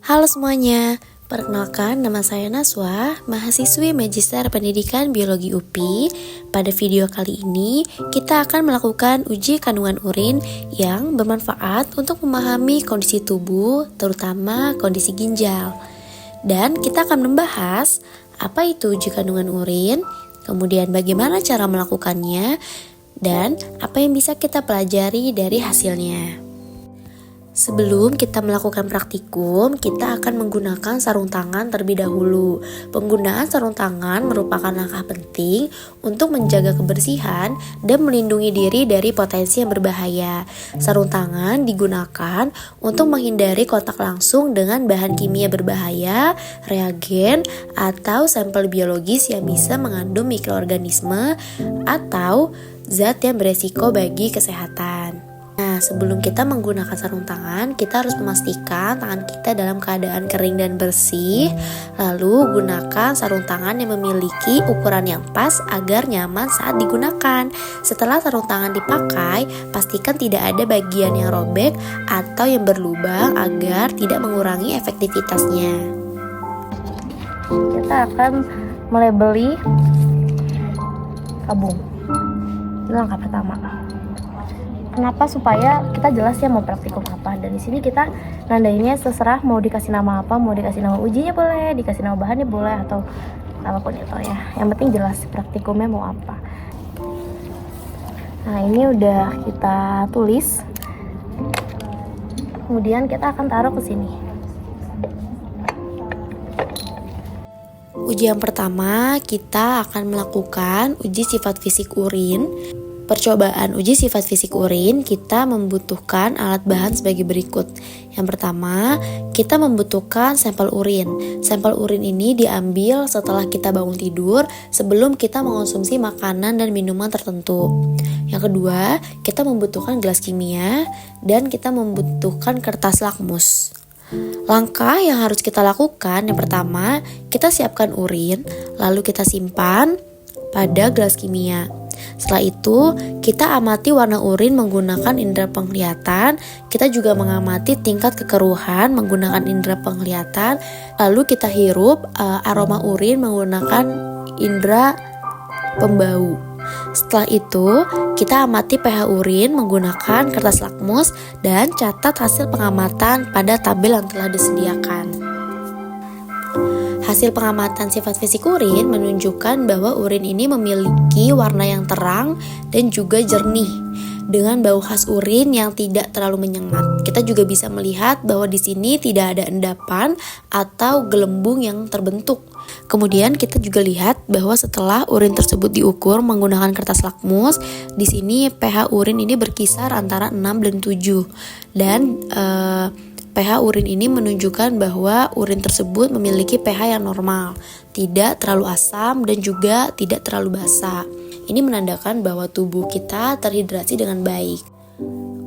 Halo semuanya, perkenalkan nama saya Naswa, mahasiswi Magister Pendidikan Biologi UPI. Pada video kali ini, kita akan melakukan uji kandungan urin yang bermanfaat untuk memahami kondisi tubuh, terutama kondisi ginjal. Dan kita akan membahas apa itu uji kandungan urin, kemudian bagaimana cara melakukannya, dan apa yang bisa kita pelajari dari hasilnya. Sebelum kita melakukan praktikum, kita akan menggunakan sarung tangan terlebih dahulu. Penggunaan sarung tangan merupakan langkah penting untuk menjaga kebersihan dan melindungi diri dari potensi yang berbahaya. Sarung tangan digunakan untuk menghindari kontak langsung dengan bahan kimia berbahaya, reagen, atau sampel biologis yang bisa mengandung mikroorganisme atau zat yang beresiko bagi kesehatan. Nah, sebelum kita menggunakan sarung tangan, kita harus memastikan tangan kita dalam keadaan kering dan bersih. Lalu, gunakan sarung tangan yang memiliki ukuran yang pas agar nyaman saat digunakan. Setelah sarung tangan dipakai, pastikan tidak ada bagian yang robek atau yang berlubang agar tidak mengurangi efektivitasnya. Kita akan melabeli tabung. Ini langkah pertama. Kenapa? Supaya kita jelas ya mau praktikum apa. Dan di sini kita nandainnya terserah mau dikasih nama apa, mau dikasih nama ujinya boleh, dikasih nama bahannya boleh, atau apapun itu ya. Yang penting jelas praktikumnya mau apa. Nah, ini udah kita tulis. Kemudian kita akan taruh ke sini. Uji yang pertama, kita akan melakukan uji sifat fisik urin. Percobaan uji sifat fisik urin, kita membutuhkan alat bahan sebagai berikut. Yang pertama, kita membutuhkan sampel urin. Sampel urin ini diambil setelah kita bangun tidur sebelum kita mengonsumsi makanan dan minuman tertentu. Yang kedua, kita membutuhkan gelas kimia dan kita membutuhkan kertas lakmus. Langkah yang harus kita lakukan, yang pertama, kita siapkan urin, lalu kita simpan pada gelas kimia. Setelah itu, kita amati warna urin menggunakan indera penglihatan. Kita juga mengamati tingkat kekeruhan menggunakan indera penglihatan. Lalu kita hirup aroma urin menggunakan indera pembau. Setelah itu, kita amati pH urin menggunakan kertas lakmus dan catat hasil pengamatan pada tabel yang telah disediakan. Hasil pengamatan sifat fisik urin menunjukkan bahwa urin ini memiliki warna yang terang dan juga jernih dengan bau khas urin yang tidak terlalu menyengat. Kita juga bisa melihat bahwa di sini tidak ada endapan atau gelembung yang terbentuk. Kemudian kita juga lihat bahwa setelah urin tersebut diukur menggunakan kertas lakmus, di sini pH urin ini berkisar antara 6 dan 7. Dan pH urin ini menunjukkan bahwa urin tersebut memiliki pH yang normal, tidak terlalu asam dan juga tidak terlalu basa. Ini menandakan bahwa tubuh kita terhidrasi dengan baik.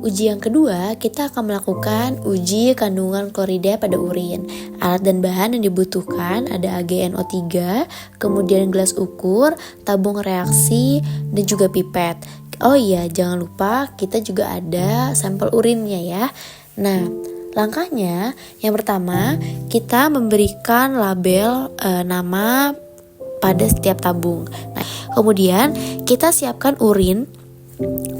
Uji yang kedua, kita akan melakukan uji kandungan klorida pada urin. Alat dan bahan yang dibutuhkan ada AgNO3, kemudian gelas ukur, tabung reaksi, dan juga pipet. Oh iya, jangan lupa kita juga ada sampel urinnya ya. Nah, langkahnya, yang pertama, kita memberikan label nama pada setiap tabung. Nah, kemudian kita siapkan urin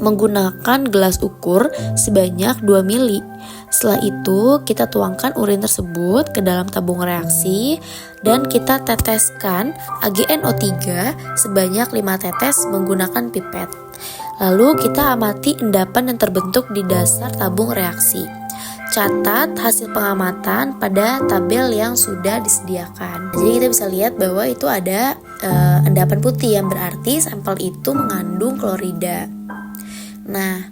menggunakan gelas ukur sebanyak 2 ml. Setelah itu, kita tuangkan urin tersebut ke dalam tabung reaksi dan kita teteskan AgNO3 sebanyak 5 tetes menggunakan pipet. Lalu kita amati endapan yang terbentuk di dasar tabung reaksi. Catat hasil pengamatan pada tabel yang sudah disediakan. Jadi kita bisa lihat bahwa itu ada endapan putih yang berarti sampel itu mengandung klorida. Nah,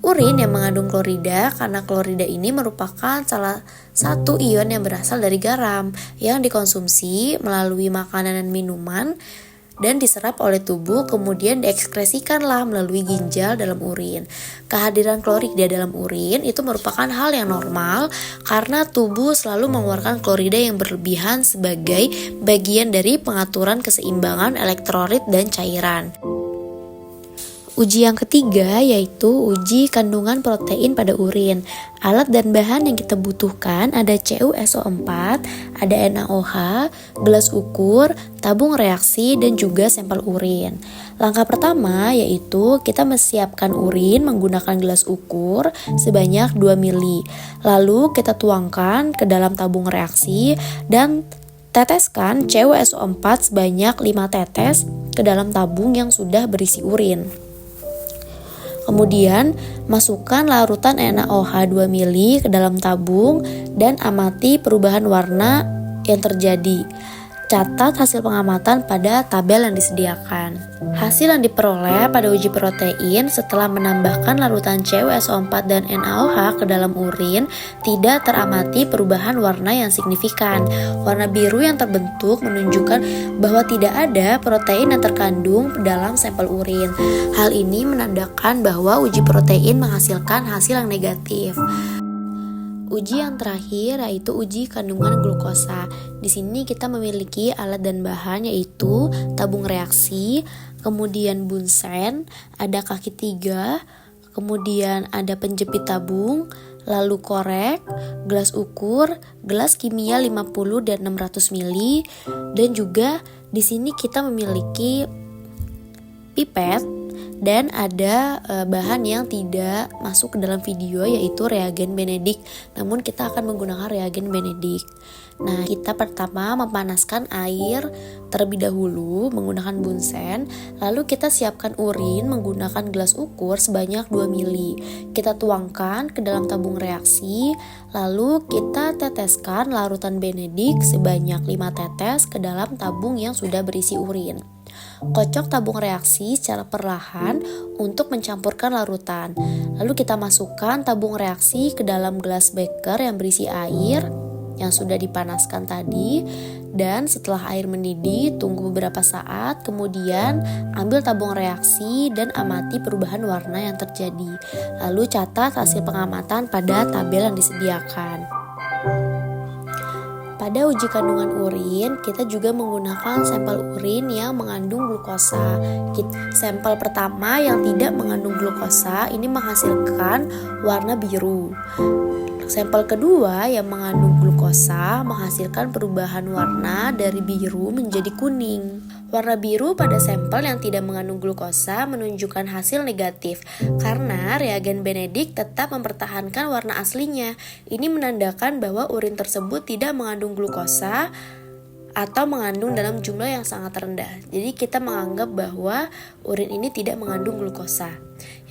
urin yang mengandung klorida karena klorida ini merupakan salah satu ion yang berasal dari garam yang dikonsumsi melalui makanan dan minuman dan diserap oleh tubuh kemudian diekskresikanlah melalui ginjal dalam urin. Kehadiran klorida dalam urin itu merupakan hal yang normal karena tubuh selalu mengeluarkan klorida yang berlebihan sebagai bagian dari pengaturan keseimbangan elektrolit dan cairan. Uji yang ketiga yaitu uji kandungan protein pada urin. Alat dan bahan yang kita butuhkan ada CuSO4, ada NaOH, gelas ukur, tabung reaksi, dan juga sampel urin. Langkah pertama yaitu kita menyiapkan urin menggunakan gelas ukur sebanyak 2 ml. Lalu kita tuangkan ke dalam tabung reaksi dan teteskan CuSO4 sebanyak 5 tetes ke dalam tabung yang sudah berisi urin. Kemudian, masukkan larutan NaOH 2 ml ke dalam tabung dan amati perubahan warna yang terjadi. Catat hasil pengamatan pada tabel yang disediakan. Hasil yang diperoleh pada uji protein setelah menambahkan larutan CuSO4 dan NaOH ke dalam urin tidak teramati perubahan warna yang signifikan. Warna biru yang terbentuk menunjukkan bahwa tidak ada protein yang terkandung dalam sampel urin. Hal ini menandakan bahwa uji protein menghasilkan hasil yang negatif. Uji yang terakhir yaitu uji kandungan glukosa. Di sini kita memiliki alat dan bahan yaitu tabung reaksi, kemudian bunsen, ada kaki 3, kemudian ada penjepit tabung, lalu korek, gelas ukur, gelas kimia 50 dan 600 ml, dan juga di sini kita memiliki pipet. Dan ada bahan yang tidak masuk ke dalam video yaitu reagen Benedict. Namun kita akan menggunakan reagen Benedict. Nah, kita pertama memanaskan air terlebih dahulu menggunakan bunsen. Lalu kita siapkan urin menggunakan gelas ukur sebanyak 2 ml. Kita tuangkan ke dalam tabung reaksi. Lalu kita teteskan larutan Benedict sebanyak 5 tetes ke dalam tabung yang sudah berisi urin. Kocok tabung reaksi secara perlahan untuk mencampurkan larutan. Lalu kita masukkan tabung reaksi ke dalam gelas beker yang berisi air yang sudah dipanaskan tadi. Dan setelah air mendidih, tunggu beberapa saat, kemudian ambil tabung reaksi dan amati perubahan warna yang terjadi. Lalu catat hasil pengamatan pada tabel yang disediakan. Pada uji kandungan urin, kita juga menggunakan sampel urin yang mengandung glukosa. Sampel pertama yang tidak mengandung glukosa ini menghasilkan warna biru. Sampel kedua yang mengandung glukosa menghasilkan perubahan warna dari biru menjadi kuning. Warna biru pada sampel yang tidak mengandung glukosa menunjukkan hasil negatif karena reagen Benedict tetap mempertahankan warna aslinya. Ini menandakan bahwa urin tersebut tidak mengandung glukosa atau mengandung dalam jumlah yang sangat rendah. Jadi kita menganggap bahwa urin ini tidak mengandung glukosa.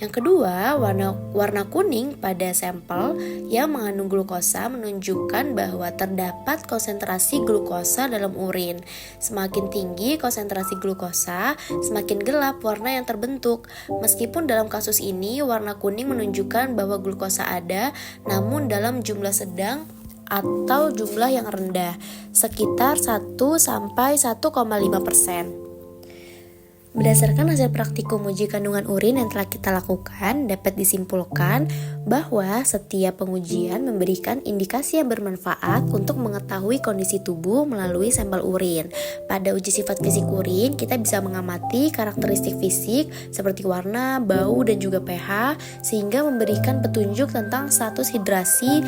Yang kedua, warna kuning pada sampel yang mengandung glukosa menunjukkan bahwa terdapat konsentrasi glukosa dalam urin. Semakin tinggi konsentrasi glukosa, semakin gelap warna yang terbentuk. Meskipun dalam kasus ini warna kuning menunjukkan bahwa glukosa ada, namun dalam jumlah sedang atau jumlah yang rendah, sekitar 1-1,5%. Berdasarkan hasil praktikum uji kandungan urin yang telah kita lakukan, dapat disimpulkan bahwa setiap pengujian memberikan indikasi yang bermanfaat untuk mengetahui kondisi tubuh melalui sampel urin. Pada uji sifat fisik urin, kita bisa mengamati karakteristik fisik seperti warna, bau, dan juga pH, sehingga memberikan petunjuk tentang status hidrasi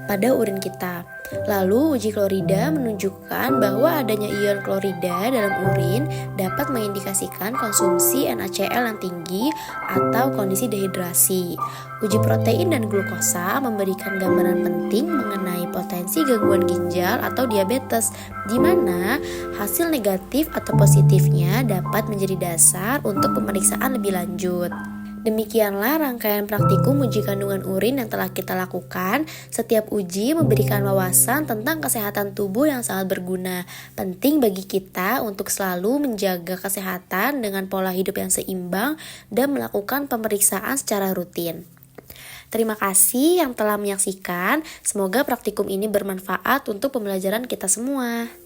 pada urin kita. Lalu uji klorida menunjukkan bahwa adanya ion klorida dalam urin dapat mengindikasikan konsumsi NaCl yang tinggi atau kondisi dehidrasi. Uji protein dan glukosa memberikan gambaran penting mengenai potensi gangguan ginjal atau diabetes, di mana hasil negatif atau positifnya dapat menjadi dasar untuk pemeriksaan lebih lanjut. Demikianlah rangkaian praktikum uji kandungan urin yang telah kita lakukan. Setiap uji memberikan wawasan tentang kesehatan tubuh yang sangat berguna. Penting bagi kita untuk selalu menjaga kesehatan dengan pola hidup yang seimbang dan melakukan pemeriksaan secara rutin. Terima kasih yang telah menyaksikan. Semoga praktikum ini bermanfaat untuk pembelajaran kita semua.